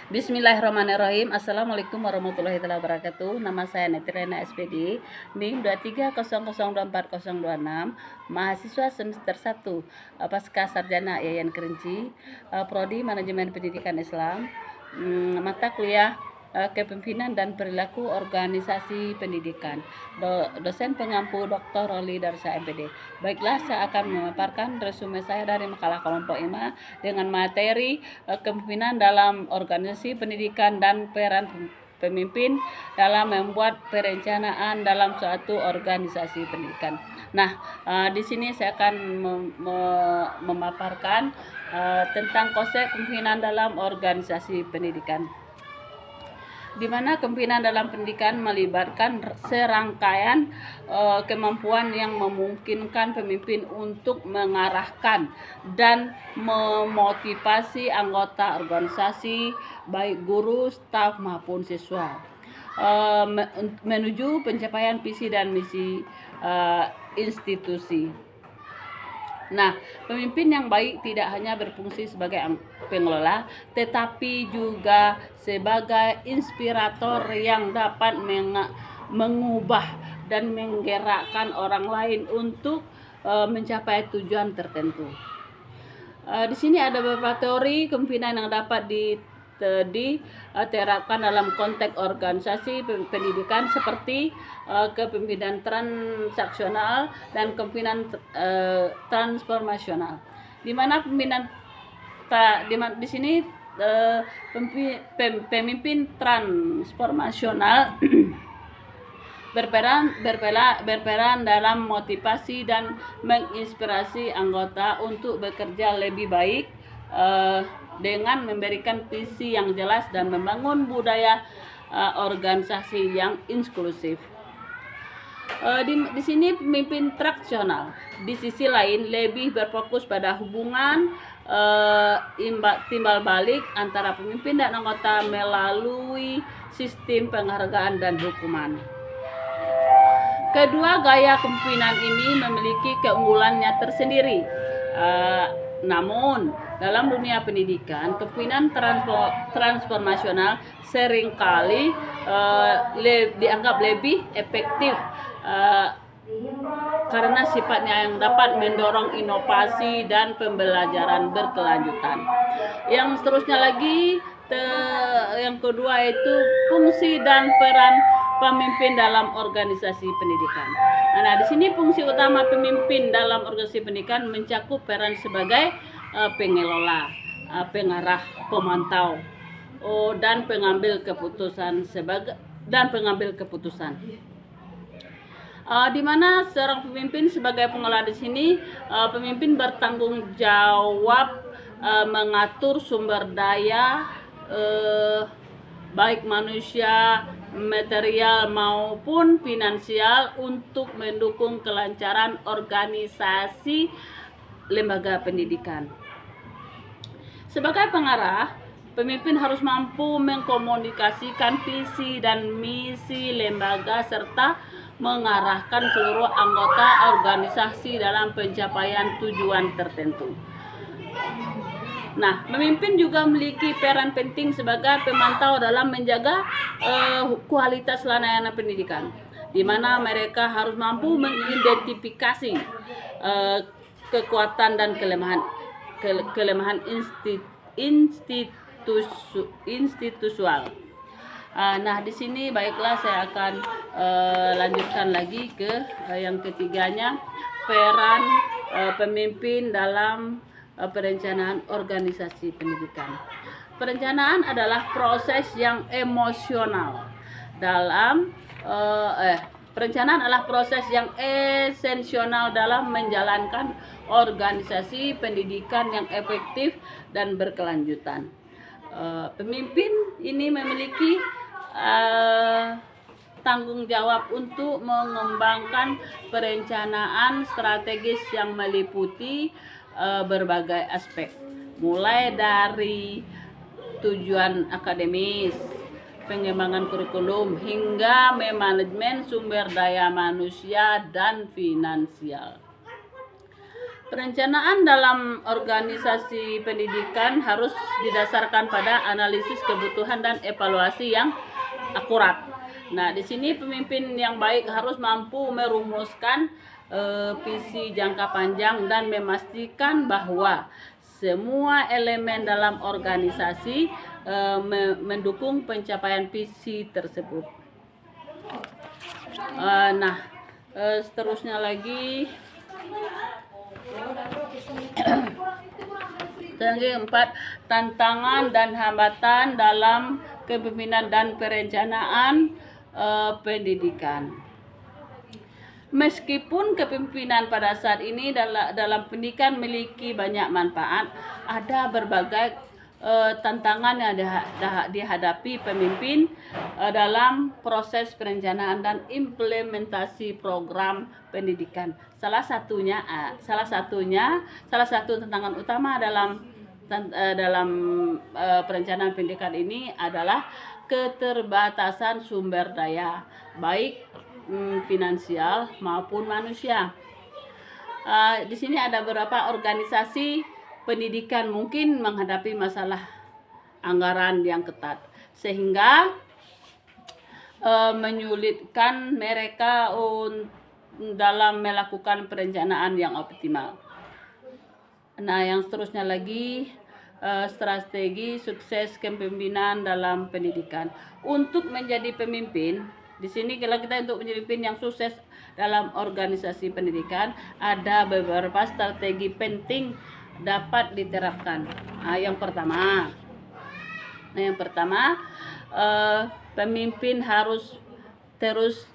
Bismillahirrahmanirrahim. Assalamualaikum warahmatullahi wabarakatuh. Nama saya Netirena SPD, NIM 23002426, mahasiswa semester 1, pasca sarjana Yayan Kerinci, prodi Manajemen Pendidikan Islam, mata kuliah Kepemimpinan dan Perilaku Organisasi Pendidikan, dosen pengampu Dr. Roli Darsa MPD. Baiklah, saya akan memaparkan resume saya dari makalah kelompok 5 dengan materi kepemimpinan dalam organisasi pendidikan dan peran pemimpin dalam membuat perencanaan dalam suatu organisasi pendidikan. Nah, di sini saya akan memaparkan tentang konsep kepemimpinan dalam organisasi pendidikan, di mana kepemimpinan dalam pendidikan melibatkan serangkaian kemampuan yang memungkinkan pemimpin untuk mengarahkan dan memotivasi anggota organisasi, baik guru, staf maupun siswa, menuju pencapaian visi dan misi institusi. Nah, pemimpin yang baik tidak hanya berfungsi sebagai pengelola, tetapi juga sebagai inspirator yang dapat mengubah dan menggerakkan orang lain untuk mencapai tujuan tertentu. Di sini ada beberapa teori kepemimpinan yang dapat diterapkan dalam konteks organisasi pendidikan, seperti kepemimpinan transaksional dan kepemimpinan transformasional. Di mana di sini pemimpin transformasional berperan dalam motivasi dan menginspirasi anggota untuk bekerja lebih baik dengan memberikan visi yang jelas dan membangun budaya organisasi yang inklusif. Di sini pemimpin transaksional di sisi lain lebih berfokus pada hubungan timbal balik antara pemimpin dan anggota melalui sistem penghargaan dan hukuman. Kedua gaya kepemimpinan ini memiliki keunggulannya tersendiri. Namun dalam dunia pendidikan, kepemimpinan transformasional seringkali dianggap lebih efektif karena sifatnya yang dapat mendorong inovasi dan pembelajaran berkelanjutan. Yang seterusnya lagi, yang kedua itu fungsi dan peran pemimpin dalam organisasi pendidikan. Nah, di sini fungsi utama pemimpin dalam organisasi pendidikan mencakup peran sebagai pengelola, pengarah, pemantau, dan pengambil keputusan di mana seorang pemimpin sebagai pengelola di sini, pemimpin bertanggung jawab mengatur sumber daya baik manusia, material maupun finansial untuk mendukung kelancaran organisasi lembaga pendidikan. Sebagai pengarah, pemimpin harus mampu mengkomunikasikan visi dan misi lembaga serta mengarahkan seluruh anggota organisasi dalam pencapaian tujuan tertentu. Nah, pemimpin juga memiliki peran penting sebagai pemantau dalam menjaga kualitas layanan pendidikan, di mana mereka harus mampu mengidentifikasi kekuatan dan kelemahan institusional. Nah, di sini baiklah saya akan lanjutkan lagi ke yang ketiganya, peran pemimpin dalam perencanaan organisasi pendidikan. Perencanaan adalah proses yang emosional dalam perencanaan adalah proses yang esensial dalam menjalankan organisasi pendidikan yang efektif dan berkelanjutan. Pemimpin ini memiliki tanggung jawab untuk mengembangkan perencanaan strategis yang meliputi berbagai aspek, mulai dari tujuan akademis, pengembangan kurikulum, hingga manajemen sumber daya manusia dan finansial. Perencanaan dalam organisasi pendidikan harus didasarkan pada analisis kebutuhan dan evaluasi yang akurat. Nah, di sini pemimpin yang baik harus mampu merumuskan visi jangka panjang dan memastikan bahwa semua elemen dalam organisasi mendukung pencapaian visi tersebut. Seterusnya lagi yang 4, tantangan dan hambatan dalam kepemimpinan dan perencanaan pendidikan. Meskipun kepemimpinan pada saat ini dalam pendidikan memiliki banyak manfaat, ada berbagai tantangan yang dihadapi pemimpin dalam proses perencanaan dan implementasi program pendidikan. Salah satu tantangan utama dalam perencanaan pendidikan ini adalah keterbatasan sumber daya, baik finansial maupun manusia. Di sini ada beberapa organisasi pendidikan mungkin menghadapi masalah anggaran yang ketat, sehingga menyulitkan mereka dalam melakukan perencanaan yang optimal. Nah, yang seterusnya lagi, strategi sukses kepemimpinan dalam pendidikan. Untuk menjadi pemimpin, di sini kalau kita untuk menjadi pemimpin yang sukses dalam organisasi pendidikan, ada beberapa strategi penting dapat diterapkan. Yang pertama, pemimpin harus terus